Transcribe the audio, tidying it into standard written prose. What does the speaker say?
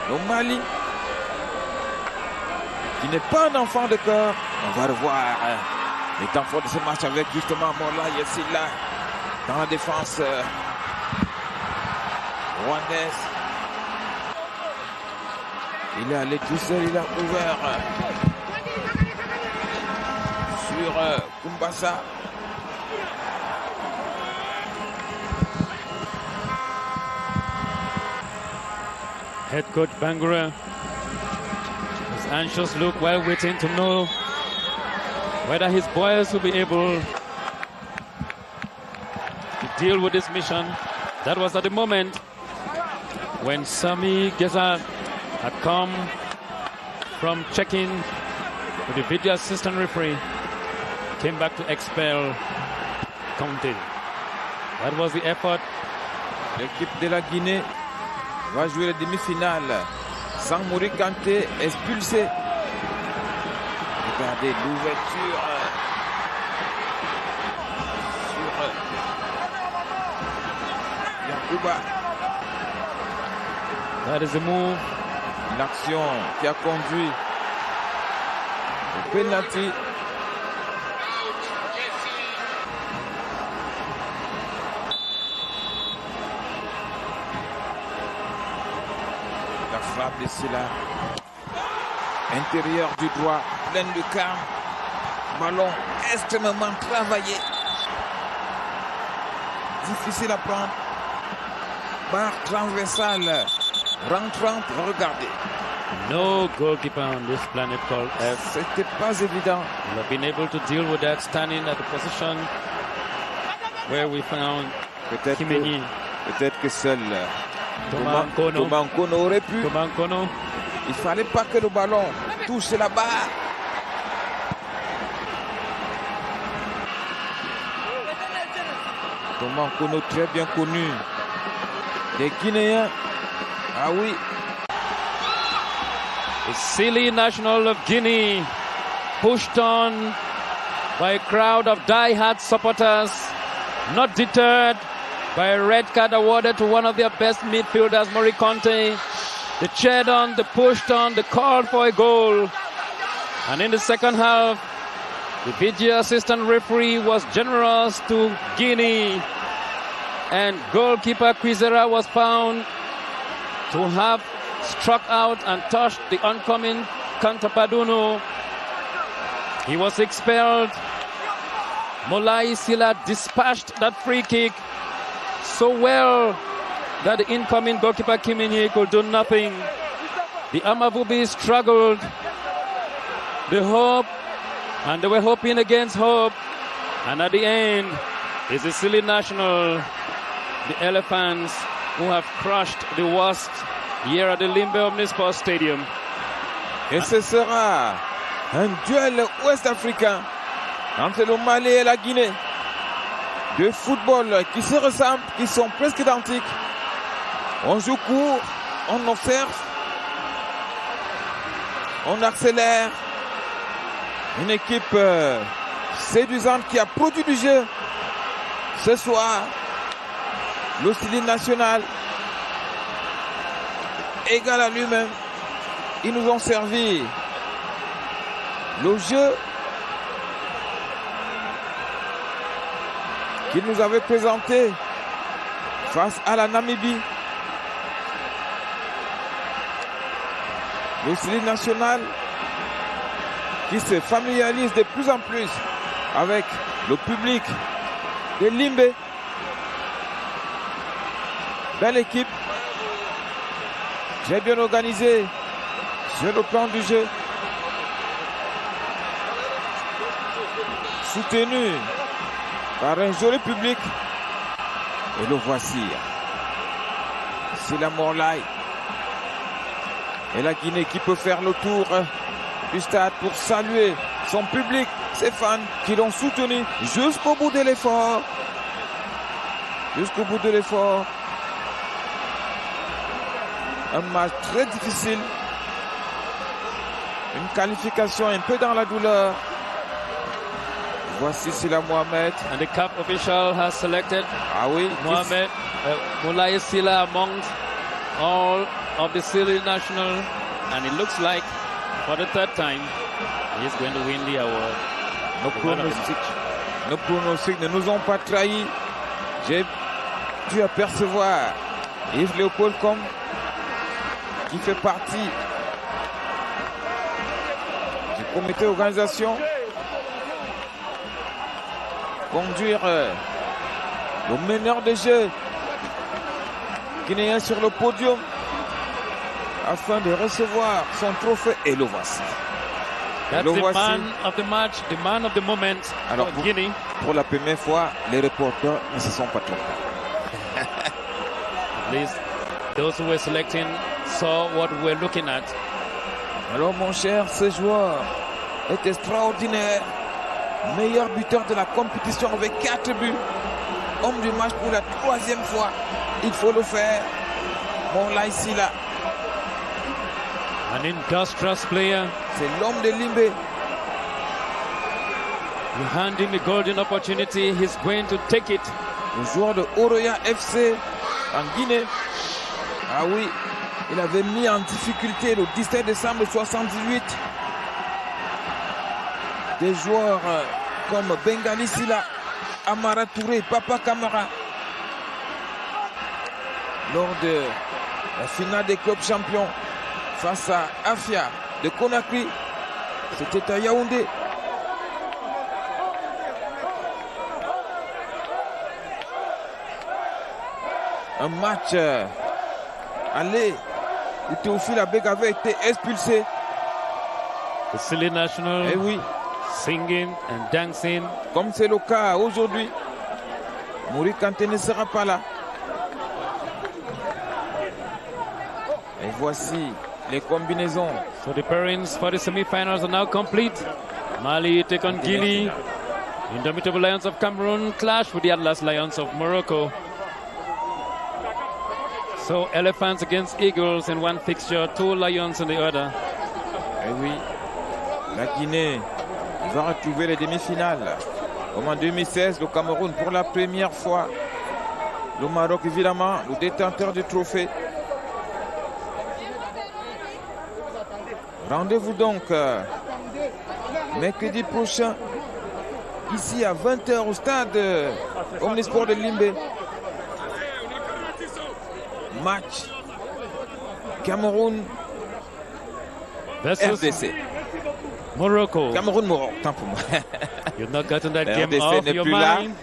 Le Mali, qui n'est pas un enfant de cœur. On va revoir les temps forts de ce match avec justement Moulaye Silla dans la défense rwandaise. Il est allé tout seul, il a ouvert sur Kumbasa. Head coach Bangura is anxious look while waiting to know whether his boys will be able to deal with this mission. That was at the moment when Sami Geza had come from checking with the video assistant referee, came back to expel Conte. That was the effort. L'équipe de la Guinée va jouer la demi-finale sans Mouri Kanté expulsé. Regardez l'ouverture sur Yakuba. That is the move. L'action qui a conduit au penalty. La frappe de Silla. Intérieur du droit, plein de calme. Ballon extrêmement travaillé. Difficile à prendre. Barre transversale. Rentrante, regardez. No goalkeeper on this planet called F. C'était pas évident. We have been able to deal with that standing at the position where we found Kimenyi. Peut-être que seul Thomas Nkono aurait pu. Thomas Nkono. Il fallait pas que le ballon touche la barre. Thomas Nkono, très bien connu des Guinéens. Ah oui. The silly national of Guinea, pushed on by a crowd of die-hard supporters, not deterred by a red card awarded to one of their best midfielders, Mori Conte. They cheered on, they pushed on, they called for a goal. And in the second half, the video assistant referee was generous to Guinea. And goalkeeper Kwizera was found to have struck out and touched the oncoming Kantapadunu. He was expelled. Moulaye Silla dispatched that free kick so well that the incoming goalkeeper Kimenyi could do nothing. The Amavubi struggled. The hope, and they were hoping against hope. And at the end, it's a silly national, the Elephants, who have crushed the Wasps here at the Limbe Omnisport Stadium. Et ce sera un duel ouest-africain entre le Mali et la Guinée. Deux footballs qui se ressemblent, qui sont presque identiques. On joue court, on observe, on accélère. Une équipe séduisante qui a produit du jeu ce soir. L'Océanie nationale égal à lui-même. Ils nous ont servi le jeu qu'ils nous avaient présenté face à la Namibie. L'Océanie nationale qui se familiarise de plus en plus avec le public de Limbe. Belle équipe, très bien organisée sur le plan du jeu, soutenu par un joli public. Et le voici, c'est la Moulaye et la Guinée qui peut faire le tour du stade pour saluer son public, ses fans qui l'ont soutenu jusqu'au bout de l'effort. Jusqu'au bout de l'effort. Un match très difficile. Une qualification un peu dans la douleur. Voici Silla Mohamed. And the CAF official has selected ah oui, Mohamed Moulaye Silla amongst all of the Silly National, and it looks like for the third time, he's going to win the award. Nos pronostics ne nous ont pas trahis. J'ai dû apercevoir Yves Léopold Combe, qui fait partie du comité d'organisation, conduire le meneur de jeu guinéen sur le podium afin de recevoir son trophée, et le voici. That's the man of the match, the man of the moment Alors, for Guinea. Pour la première fois, les reporters ne se sont pas trompés. At least those who were selecting saw what we were looking at. Alors mon cher, ce joueur est extraordinaire. Meilleur buteur de la compétition avec 4 buts. Homme du match pour la 3e fois. Il faut le faire. Mon Laïsila. An industrious player. C'est l'homme de Limbe. You hand him a golden opportunity, he's going to take it. Le joueur de Oroya FC en Guinée. Ah oui, il avait mis en difficulté le 17 décembre 1978 des joueurs comme Bengali Sila, Amara Touré, Papa Kamara. Lors de la finale des clubs champions face à Afia de Conakry, c'était à Yaoundé. Un match aller où Théophile Abeg avait été expulsé. The Silly National Eh oui, singing and dancing. comme c'est le cas aujourd'hui, Mouri Kanté ne sera pas là. Et voici les combinaisons. So the pairings for the semi-finals are now complete. Mali take on Guinea. Indomitable Lions of Cameroon clash with the Atlas Lions of Morocco. So elephants against eagles in one fixture, 2 lions in the other. Eh oui, la Guinée va retrouver les demi-finales. Comme en 2016, le Cameroun pour la première fois. Le Maroc, évidemment, le détenteur du trophée. Rendez-vous donc mercredi prochain, ici à 20h au stade Omnisport de Limbe. Match Cameroun Versus RDC. Morocco. Cameroun-Maroc, tant pour moi. You've not gotten that game RDC off n'est your plus là. mind.